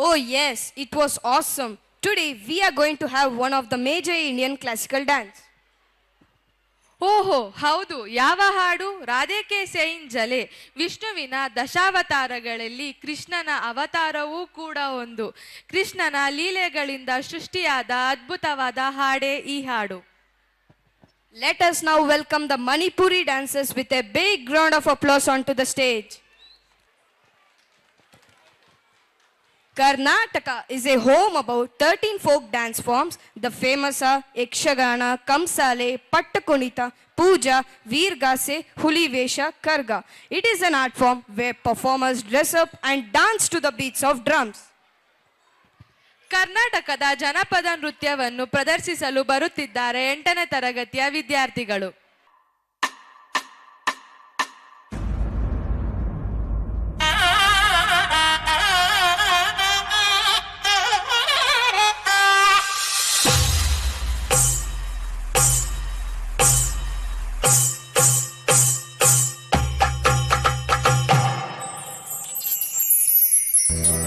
Oh, yes, it was awesome. Today, we are going to have one of the major Indian classical dance. ಓಹೋ ಹೌದು, ಯಾವ ಹಾಡು? Radhe sign ಜಲೆ. ವಿಷ್ಣುವಿನ ದಶಾವತಾರಗಳಲ್ಲಿ ಕೃಷ್ಣನ ಅವತಾರವೂ ಕೂಡ ಒಂದು. ಕೃಷ್ಣನ ಲೀಲೆಗಳಿಂದ ಸೃಷ್ಟಿಯಾದ ಅದ್ಭುತವಾದ ಹಾಡೇ ಈ ಹಾಡು. Let us now welcome the Manipuri dancers with a big round of applause onto the stage. Karnataka is a home about 13 folk dance forms. The famous are Yakshagana, Kamsale, Pattakunita, Puja, Veergase, Hulivesha, Karga. It is an art form where performers dress up and dance to the beats of drums. ಕರ್ನಾಟಕದ ಜನಪದ ನೃತ್ಯವನ್ನು ಪ್ರದರ್ಶಿಸಲು ಬರುತ್ತಿದ್ದಾರೆ 8ನೇ ತರಗತಿಯ ವಿದ್ಯಾರ್ಥಿಗಳು.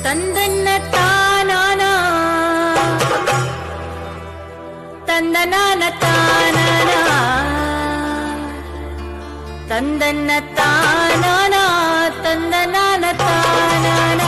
ತಂದನ್ನ ತಾನಾನ ತಂದನಾನ ತಾನಾನ ತಂದನ್ನ ತಾನಾನ ತಂದನಾನ ತಾನಾನ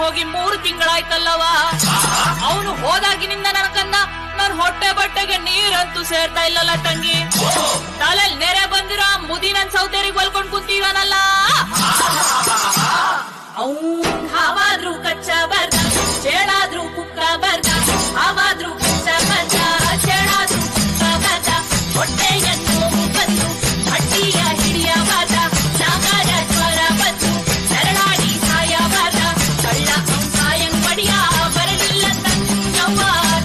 ಹೋಗಿ 3 ತಿಂಗಳಾಯ್ತಲ್ಲವ. ಅವನು ಹೋದಾಗಿನಿಂದ ನನ್ನ ಕಂದ ನನ್ನ ಹೊಟ್ಟೆ ಬಟ್ಟೆಗೆ ನೀರಂತೂ ಸೇರ್ತಾ ಇಲ್ಲಲ್ಲ ತಂಗಿ. ತಲೆಲ್ ನೆರೆ ಬಂದಿರೋ ಮುದಿ ನನ್ ಸೌತೆರಿಗೆ ಹೊಲ್ಕೊಂಡ್ ಕುಂತೀವನಲ್ಲ. ಅವನ್ ಹಾವಾದ್ರೂ ಕಚ್ಚ ಬರ್ದ, ಚೇಳಾದ್ರೂ ಕುಕ್ಕ ಬರ್ದ, ಹಾವಾದ್ರೂ ಕಚ್ಚ ಬರ್ದ, ಚೇಳಾದ್ರೂ ಕುಕ್ಕ ಬರ್ದ, ಹೊಟ್ಟೆಯನ್ನು ಬಂದು ಹಟ್ಟಿಯ ಹಿಡಿಯ ಬಾದ, ನಾಗಾರ ಜ್ವರ ಬಂದು ಸರಳಾಡಿ ಸಾಯ ಬಾದ, ಕಳ್ಳ ಸಾಯಂ ಪಡಿಯ ಬರಲಿಲ್ಲ ತಂಗವ್ವ.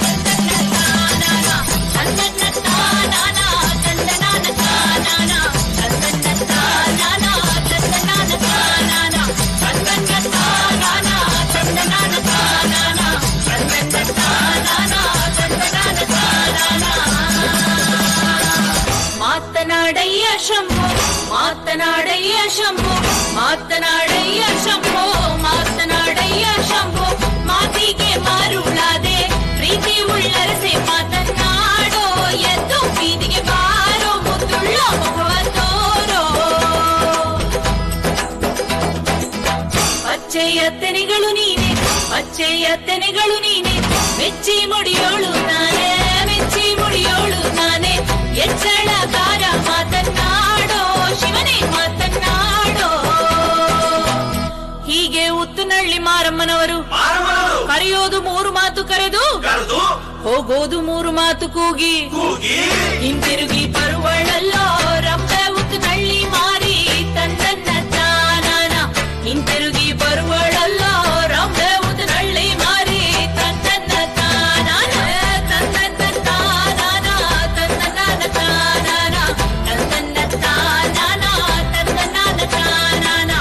ತಂದನ್ನ ತಾನಾನ ತಂದನ್ನ ತಾನಾನ ತಂದನಾನ ತಾನಾನ ತಂದನ್ನ ತಾನಾನ ತಂದನಾನ ತಾನಾನ ತಂದನ್ನ ತಾನಾನ ತಂದನಾನ ತಾನಾನ ತಂದನ್ನ ತಾನಾನ ತಂದನಾನ ತಾನಾನ. ಮಾತನಾಡಯ್ಯ ಶಂಭೋ ಮಾತನಾಡಯ್ಯ ಶಂಭೋ ಮಾತನಾಡಯ್ಯ ಶಂಭೋ ಮಾತನಾಡಯ್ಯ ಶಂಭೋ. ಮಾತಿಗೆ ಮಾರುಳಾದೆ ಪ್ರೀತಿ ಉಳ್ಳರಸೆ ಮಾತನಾಡೋ, ಎದ್ದು ಬೀದಿಗೆ ಬಾರೋ ಮುದ್ದುಳ್ಳ ಮುಖವ ತೋರೋ. ಪಚ್ಚೆಯ ತೆನೆಗಳು ನೀನೆ ಪಚ್ಚೆಯ ತೆನೆಗಳು ನೀನೆ, ಮೆಚ್ಚಿ ಮುಡಿಯೋಳು ನಾನೇ ಮೆಚ್ಚಿ ಮುಡಿಯೋಳು ನಾನೇ. ಎಚ್ಚಳಗಾರ ಮಾತನಾಡೋ ಶಿವನೇ ಮಾತನಾಡೋ. ಹೀಗೆ ಉತ್ತುನಳ್ಳಿ ಮಾರಮ್ಮನವರು ಕರೆಯೋದು 3 ಮಾತು ಕರೆದು, ಹೋಗೋದು 3 ಮಾತು ಕೂಗಿ, ಹಿಂತಿರುಗಿ ಬರುವಳಲ್ಲೋ ರಂಭೆ ಉತ್ತುನಳ್ಳಿ ಮಾರಿ ತಂದನ್ನ ತಾನಾನ. ಹಿಂತಿರುಗಿ ಬರುವಳಲ್ಲೋ ರಂಭೆ ಉತ್ತುನಳ್ಳಿ ಮಾರಿ ತಂದನ್ನ ತಾನಾನ ತಂದನ್ನ ತಾನಾನ ತಂದನಾನ ತಾನಾನ ತಂದನ್ನ ತಾನಾನ ತಂದನಾನ ತಾನಾನ.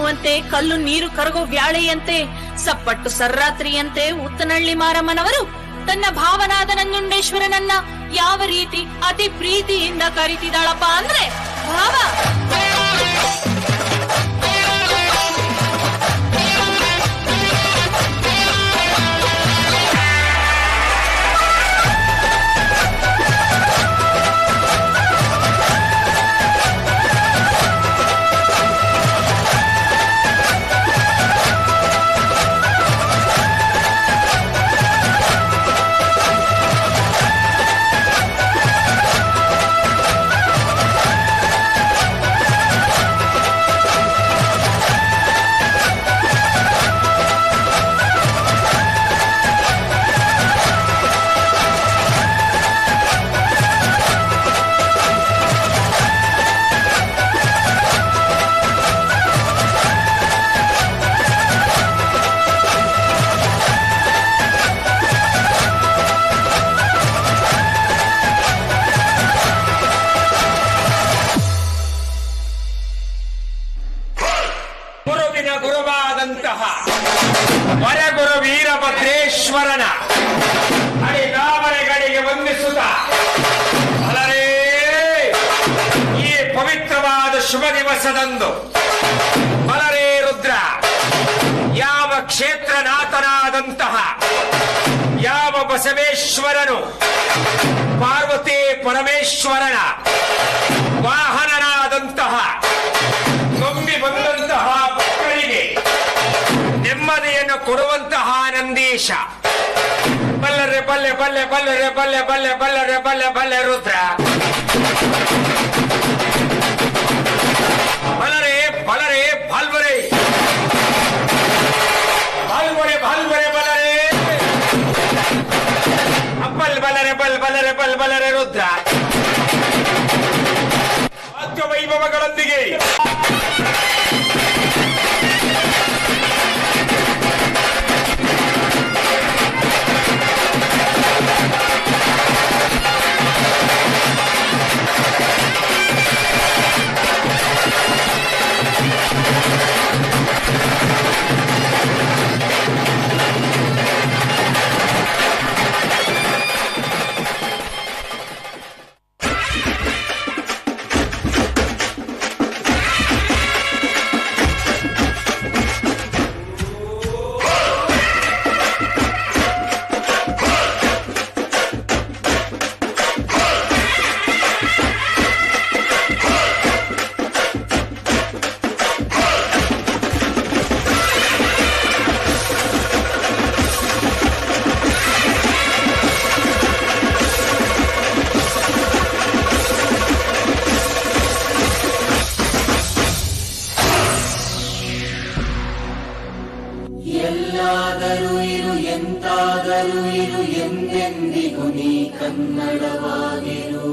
ಅನ್ನುವಂತೆ ಕಲ್ಲು ನೀರು ಕರಗೋ ವ್ಯಾಳೆಯಂತೆ ಸಪ್ಪಟ್ಟು ಸರ್ರಾತ್ರಿಯಂತೆ ಉತ್ತನಹಳ್ಳಿ ಮಾರಮ್ಮನವರು ತನ್ನ ಭಾವನಾದ ನಂಜುಂಡೇಶ್ವರನನ್ನ ಯಾವ ರೀತಿ ಅತಿ ಪ್ರೀತಿಯಿಂದ ಕರೀತಿದ್ದಾಳಪ್ಪ ಅಂದ್ರೆ ಭಾವ. ಗುರುವಾದಂತಹ ವರಗುರು ವೀರಭದ್ರೇಶ್ವರನ ಅಡಿಗಾವರೆಗಳಿಗೆ ವಂದಿಸುತ್ತ ಅಲರೇ ಈ ಪವಿತ್ರವಾದ ಶುಭ ದಿವಸದಂದು ಬಲರೇ ರುದ್ರ ಯಾವ ಕ್ಷೇತ್ರನಾಥನಾದಂತಹ ಯಾವ ಬಸವೇಶ್ವರನು ಪಾರ್ವತಿ ಪರಮೇಶ್ವರನ ವಾಹನನಾದಂತಹ ನಂಬಿ ಬಂದಂತಹ ಭಕ್ತರಿಗೆ ನೆಮ್ಮದಿಯನ್ನು ಕೊಡುವಂತಹ ನಂದೀಶ ಬಲ್ಲರೆ ಬಲ್ಲೆ ಬಲ್ಲೆ ಬಲ್ಲರೆ ಬಲ್ಲೆ ಬಲ್ಲೆ ಬಲ್ಲರೆ ಬಲ್ಲೆ ಬಲ್ಲೆ ರುದ್ರ ಬಲರೆ ಬಲರೆ ಬಲ್ವರೆ ಬಲ್ವರೆ ಬಲ್ವರೆ ಬಲರೆ ಅಬ್ಬಲ್ ಬಲರೆ ಬಲ್ ಬಲರೆ ಬಲ್ ಬಲರೆ ರುದ್ರ ವಾದ್ಯ ವೈಭವಗಳೊಂದಿಗೆ ಎಲ್ಲಾದರೂ ಇರು ಎಂತಾದರೂ ಇರು ಎಂದೆಂದಿಗೂ ನೀ ಕನ್ನಡವಾಗಿರು.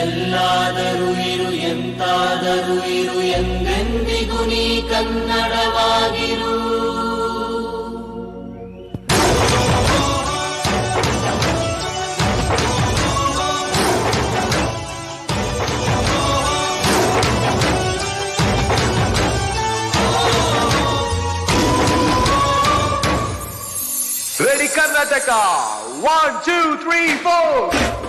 ಎಲ್ಲಾದರೂ ಇರು ಎಂತಾದರೂ ಇರು ಎಂದೆಂದಿಗೂ ನೀ ಕನ್ನಡವಾಗಿರು. Ready Karnataka, 1, 2, 3, 4.